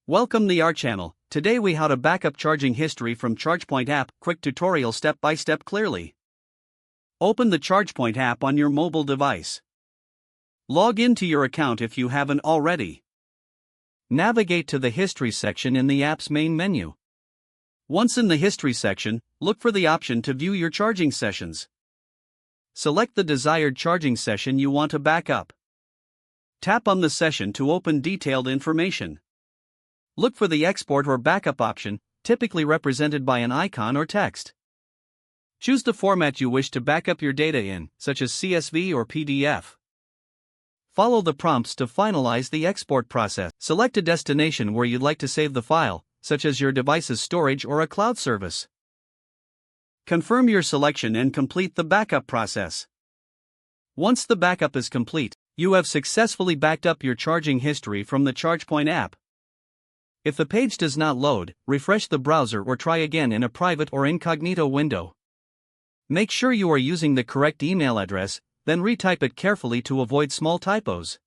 Welcome to our channel. Today we how to backup charging history from ChargePoint app. Quick tutorial step by step clearly. Open the ChargePoint app on your mobile device. Log into your account if you haven't already. Navigate to the History section in the app's main menu. Once in the History section, look for the option to view your charging sessions. Select the desired charging session you want to backup. Tap on the session to open detailed information. Look for the export or backup option, typically represented by an icon or text. Choose the format you wish to backup your data in, such as CSV or PDF. Follow the prompts to finalize the export process. Select a destination where you'd like to save the file, such as your device's storage or a cloud service. Confirm your selection and complete the backup process. Once the backup is complete, you have successfully backed up your charging history from the ChargePoint app. If the page does not load, refresh the browser or try again in a private or incognito window. Make sure you are using the correct email address, then retype it carefully to avoid small typos.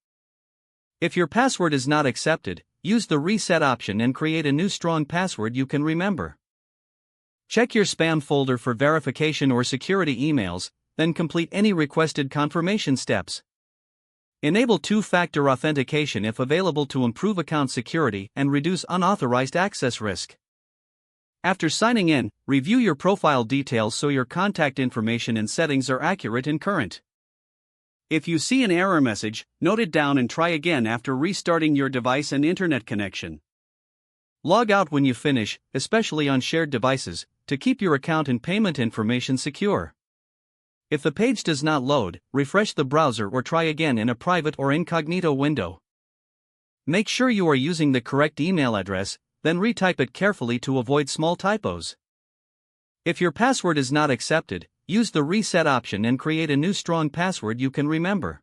If your password is not accepted, use the reset option and create a new strong password you can remember. Check your spam folder for verification or security emails, then complete any requested confirmation steps. Enable two-factor authentication if available to improve account security and reduce unauthorized access risk. After signing in, review your profile details so your contact information and settings are accurate and current. If you see an error message, note it down and try again after restarting your device and internet connection. Log out when you finish, especially on shared devices, to keep your account and payment information secure. If the page does not load, refresh the browser or try again in a private or incognito window. Make sure you are using the correct email address, then retype it carefully to avoid small typos. If your password is not accepted, use the reset option and create a new strong password you can remember.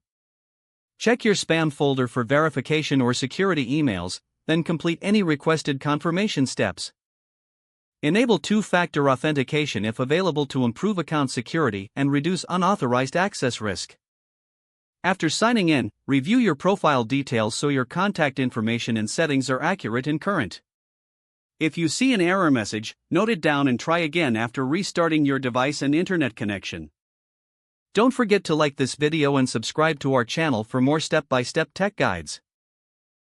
Check your spam folder for verification or security emails, then complete any requested confirmation steps. Enable two-factor authentication if available to improve account security and reduce unauthorized access risk. After signing in, review your profile details so your contact information and settings are accurate and current. If you see an error message, note it down and try again after restarting your device and internet connection. Don't forget to like this video and subscribe to our channel for more step-by-step tech guides.